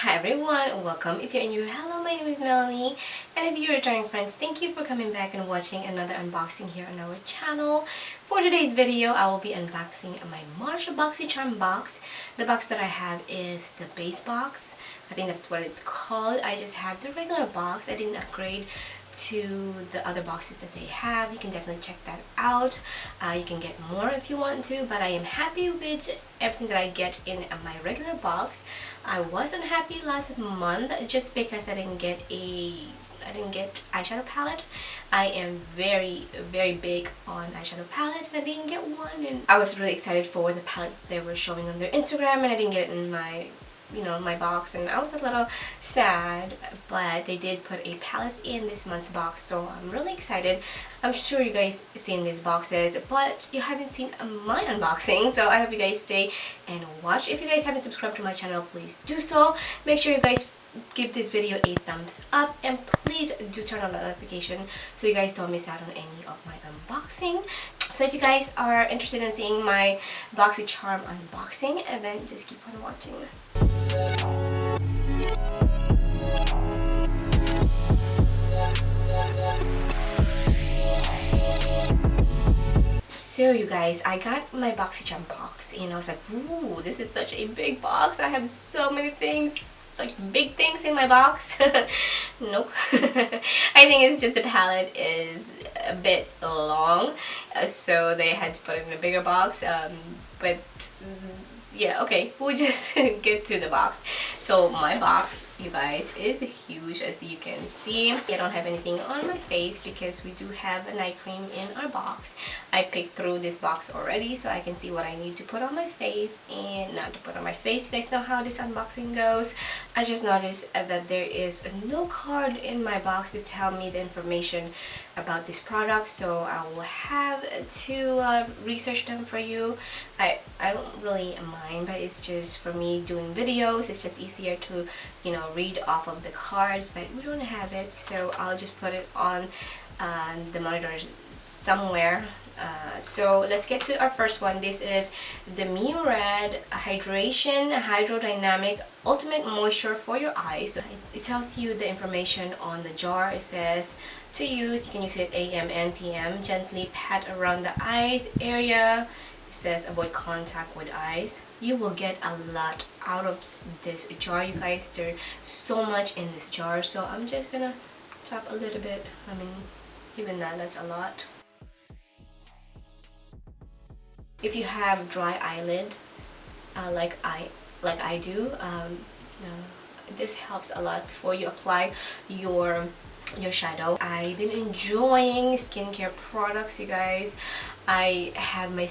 Hi everyone, welcome. If you're new, hello, my name is Melanie, and if you're returning friends, thank you for coming back and watching another unboxing here on our channel. For today's video, I will be unboxing my March Boxycharm box. The box that I have is the base box. I think that's what it's called. I just have the regular box. I didn't upgrade to the other boxes that they have. You can definitely check that out. You can get more if you want to, but I am happy with everything that I get in my regular box. I wasn't happy last month just because I didn't get eyeshadow palette. I am very big on eyeshadow palette, and I didn't get one, and I was really excited for the palette they were showing on their Instagram, and I didn't get it in my my box, and I was a little sad, but they did put a palette in this month's box, so I'm really excited. I'm sure you guys seen these boxes, but you haven't seen my unboxing, so I hope you guys stay and watch. If you guys haven't subscribed to my channel, please do so. Make sure you guys give this video a thumbs up, and please do turn on the notification so you guys don't miss out on any of my unboxing. So if you guys are interested in seeing my Boxycharm unboxing, and then just keep on watching. So you guys, I got my Boxycharm box and I was like, ooh, this is such a big box. I have so many things, like big things in my box. Nope. I think it's just the palette is a bit long, so they had to put it in a bigger box, but yeah, okay, we'll just get to the box. So my box, you guys, is huge, as you can see. I don't have anything on my face because we do have a night cream in our box. I picked through this box already so I can see what I need to put on my face and not to put on my face. You guys know how this unboxing goes. I just noticed that there is no card in my box to tell me the information about this product, so I will have to research them for you. I don't really mind, but it's just for me doing videos, it's just easier to read off of the cards, but we don't have it, so I'll just put it on the monitor somewhere. So let's get to our first one. This is the Murad Hydration Hydrodynamic Ultimate Moisture for your eyes. It tells you the information on the jar. It says to use, you can use it AM and PM. Gently pat around the eyes area. It says avoid contact with eyes. You will get a lot out of this jar, you guys. There's so much in this jar, so I'm just gonna tap a little bit. I mean, even that's a lot. If you have dry eyelids, like I do, this helps a lot before you apply your shadow. I've been enjoying skincare products, you guys. I have my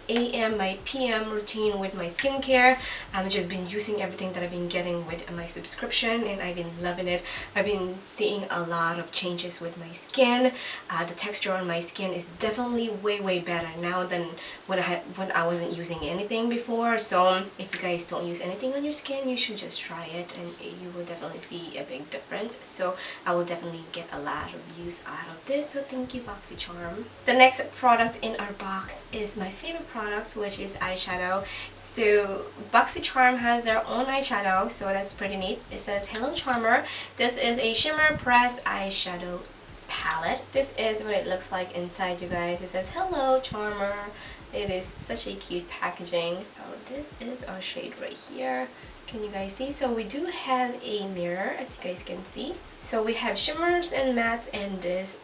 AM, my PM routine with my skincare. I've just been using everything that I've been getting with my subscription, and I've been loving it. I've been seeing a lot of changes with my skin. The texture on my skin is definitely way better now than when I wasn't using anything before. So if you guys don't use anything on your skin, you should just try it, and you will definitely see a big difference. So I will definitely get a lot of use out of this, so thank you, Boxycharm. The next product in our box is my favorite product, which is eyeshadow. So Boxycharm has their own eyeshadow, so that's pretty neat. It says Hello Charmer. This is a shimmer pressed eyeshadow palette. This is what it looks like inside, you guys. It says Hello Charmer. It is such a cute packaging. So this is our shade right here. Can you guys see? So we do have a mirror, as you guys can see. So we have shimmers and mattes in this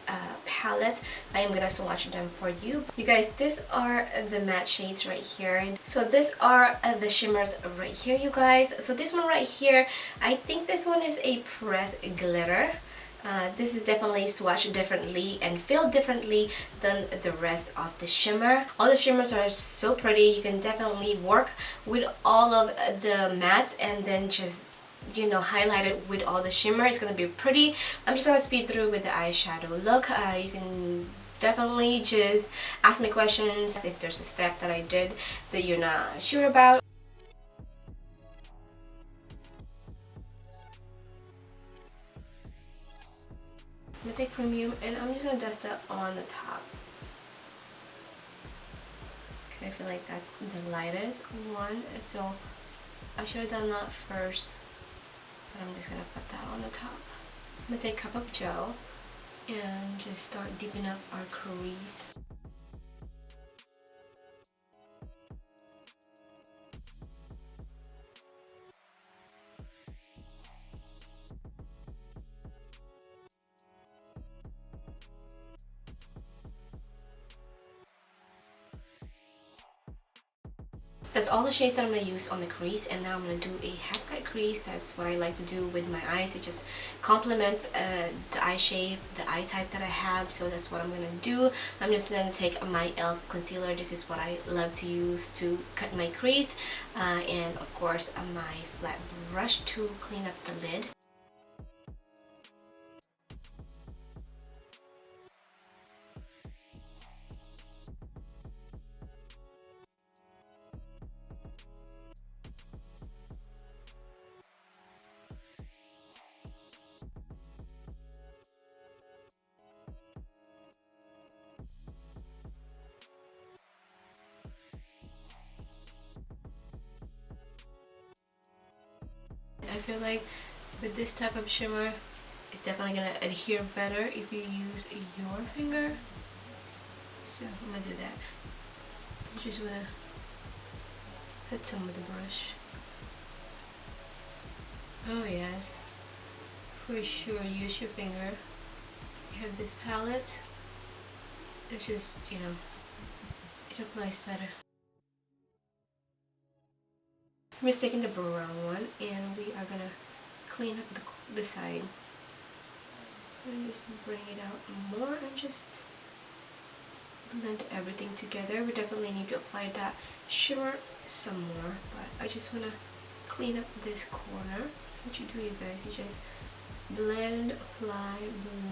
palette. I am gonna swatch them for you. You guys, these are the matte shades right here. So these are the shimmers right here, you guys. So this one right here, I think this one is a pressed glitter. This is definitely swatched differently and feel differently than the rest of the shimmer. All the shimmers are so pretty. You can definitely work with all of the mattes and then just highlight it with all the shimmer. It's gonna be pretty. I'm just gonna speed through with the eyeshadow look. You can definitely just ask me questions if there's a step that I did that you're not sure about. I'm gonna take Creme, and I'm just gonna dust that on the top because I feel like that's the lightest one. So I should have done that first. but I'm just gonna put that on the top. I'm gonna take a cup of gel and just start deepening up our crease. That's all the shades that I'm going to use on the crease, and now I'm going to do a half cut crease. That's what I like to do with my eyes. It just complements the eye shape, the eye type that I have, so that's what I'm going to do. I'm just going to take my E.L.F concealer. This is what I love to use to cut my crease, and of course my flat brush to clean up the lid. I feel like with this type of shimmer, it's definitely going to adhere better if you use your finger. So I'm going to do that. I just want to hit some with the brush. Oh yes, for sure use your finger. You have this palette. It's just, you know, it applies better. I'm just taking the brown one and we are gonna clean up the side. And just bring it out more and just blend everything together. We definitely need to apply that shimmer some more, but I just want to clean up this corner. What you do, you guys, you just blend, apply,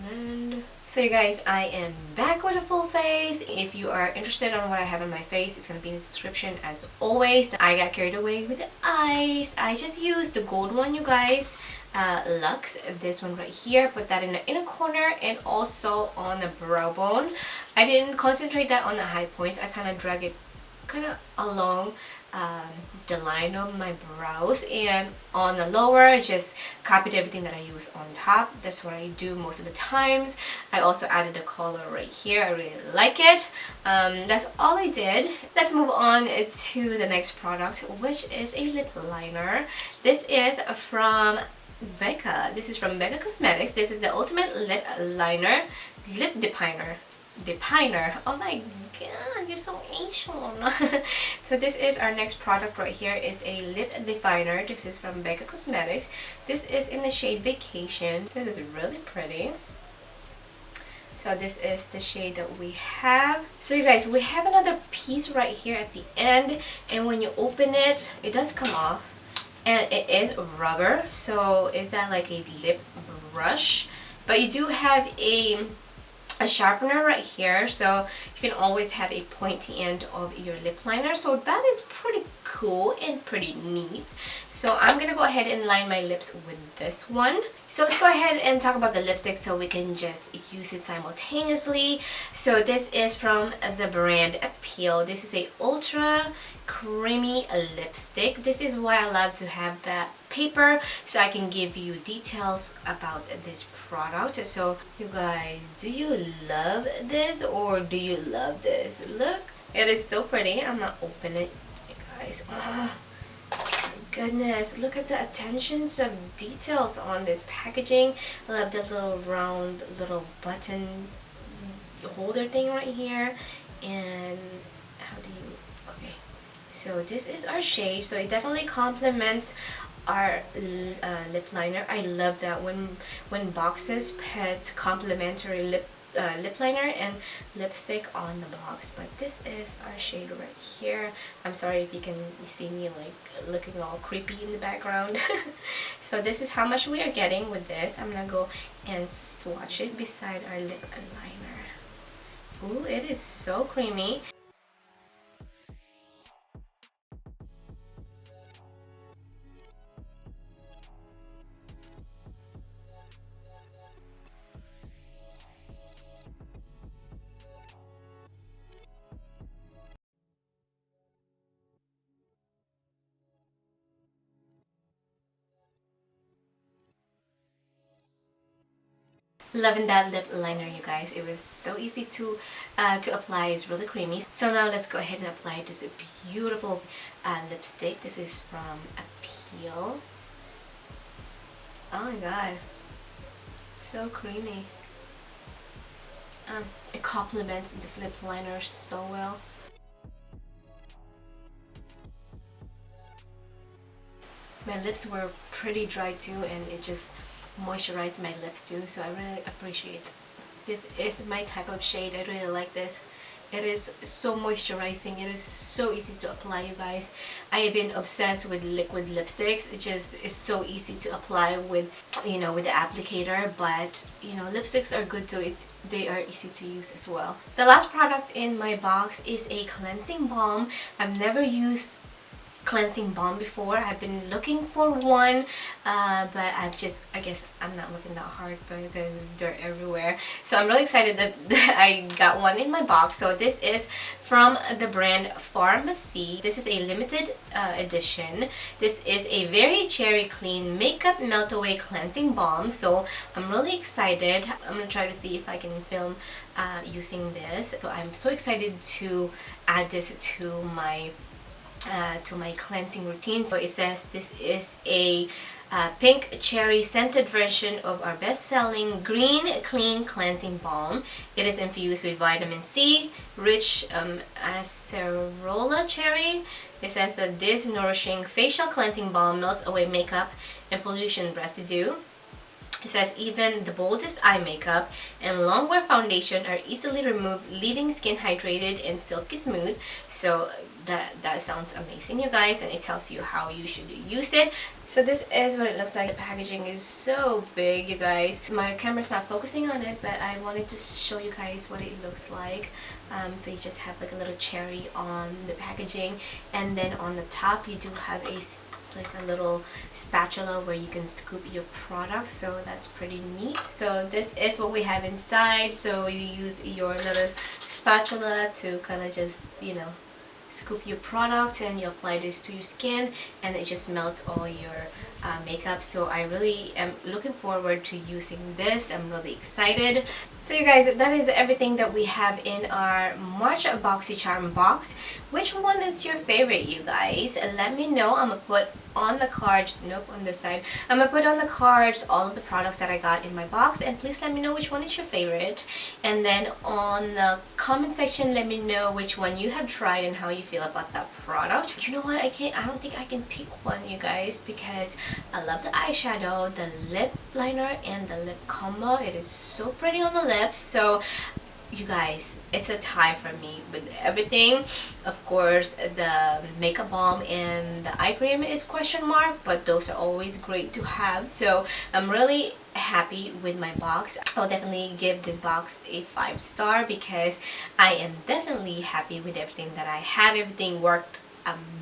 blend. So you guys, I am back with a full face. If you are interested on what I have on my face, it's going to be in the description as always. I got carried away with the eyes. I just used the gold one, you guys. Luxe, this one right here. Put that in the inner corner and also on the brow bone. I didn't concentrate that on the high points. I kind of drag it kind of along the line of my brows, and on the lower I just copied everything that I use on top. That's what I do most of the times. I also added a color right here. I really like it. That's all I did. Let's move on to the next product, which is a lip liner. This is from Becca. This is from Becca Cosmetics. This is the ultimate lip liner, lip definer. Oh my god, you're so Asian. So this is our next product right here. Is a lip definer. This is from Becca Cosmetics. This is in the shade Vacation. This is really pretty. So this is the shade that we have. So you guys, we have another piece right here at the end, and when you open it, it does come off, and it is rubber. So is that like a lip brush? But you do have a sharpener right here, so you can always have a pointy end of your lip liner. So that is pretty cool and pretty neat. So I'm gonna go ahead and line my lips with this one. So let's go ahead and talk about the lipstick so we can just use it simultaneously. So this is from the brand Appeal. This is a ultra creamy lipstick. This is why I love to have that paper, so I can give you details about this product. So you guys, do you love this or do you love this? Look, it is so pretty. I'm gonna open it, you guys. Oh my goodness, look at the attentions of details on this packaging. I love this little round little button holder thing right here. And how do you, okay, so this is our shade. So it definitely complements our lip liner. I love that when boxes puts complimentary lip liner and lipstick on the box. But this is our shade right here. I'm sorry if you can see me like looking all creepy in the background. So this is how much we are getting with this. I'm gonna go and swatch it beside our lip liner. Ooh, it is so creamy. Loving that lip liner, you guys. It was so easy to apply. It's really creamy. So now let's go ahead and apply this beautiful lipstick. This is from Appeal. Oh my god, so creamy. It complements this lip liner so well. My lips were pretty dry too, and it just moisturized my lips too, so I really appreciate it. This is my type of shade. I really like this. It is so moisturizing. It is so easy to apply, you guys. I have been obsessed with liquid lipsticks. It just is so easy to apply with, you know, with the applicator. But you know, lipsticks are good too. They are easy to use as well. The last product in my box is a cleansing balm. I've never used cleansing balm before. I've been looking for one, but I guess I'm not looking that hard because they're everywhere. So I'm really excited that I got one in my box. So this is from the brand Farmacy. This is a limited edition. This is a very cherry clean makeup melt away cleansing balm. So I'm really excited. I'm gonna try to see if I can film using this. So I'm so excited to add this to my cleansing routine. So it says this is a pink cherry scented version of our best-selling green clean cleansing balm. It is infused with vitamin C, rich acerola cherry. It says that this nourishing facial cleansing balm melts away makeup and pollution residue. It says even the boldest eye makeup and long wear foundation are easily removed, leaving skin hydrated and silky smooth. So that sounds amazing, you guys, and it tells you how you should use it. So this is what it looks like. The packaging is so big, you guys. My camera's not focusing on it, but I wanted to show you guys what it looks like. So you just have like a little cherry on the packaging, and then on the top you do have a little spatula where you can scoop your products, so that's pretty neat. So this is what we have inside. So you use your little spatula to kind of just, you know, scoop your product, and you apply this to your skin, and it just melts all your makeup. So I really am looking forward to using this. I'm really excited. So you guys, that is everything that we have in our March Boxycharm box. Which one is your favorite, you guys? Let me know. I'm gonna put on the card, nope, on this side, I'm gonna put on the cards all of the products that I got in my box, and please let me know which one is your favorite. And then on the comment section, let me know which one you have tried and how you feel about that product. You know what, I don't think I can pick one, you guys, because I love the eyeshadow, the lip liner, and the lip combo. It is so pretty on the lips. So you guys, it's a tie for me with everything. Of course, the makeup balm and the eye cream is question mark, but those are always great to have. So I'm really happy with my box. I'll definitely give this box a 5-star because I am definitely happy with everything that I have. Everything worked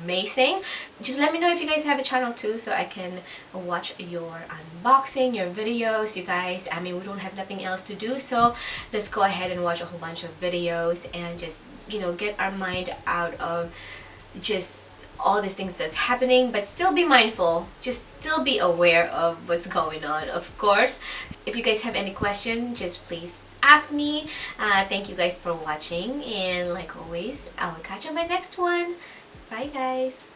amazing. Just let me know if you guys have a channel too, so I can watch your unboxing, your videos, you guys. I mean, we don't have nothing else to do, so let's go ahead and watch a whole bunch of videos and just, you know, get our mind out of just all these things that's happening, but still be mindful, just still be aware of what's going on, of course. If you guys have any question, just please ask me. Thank you guys for watching, and like always, I will catch you on my next one. Bye guys.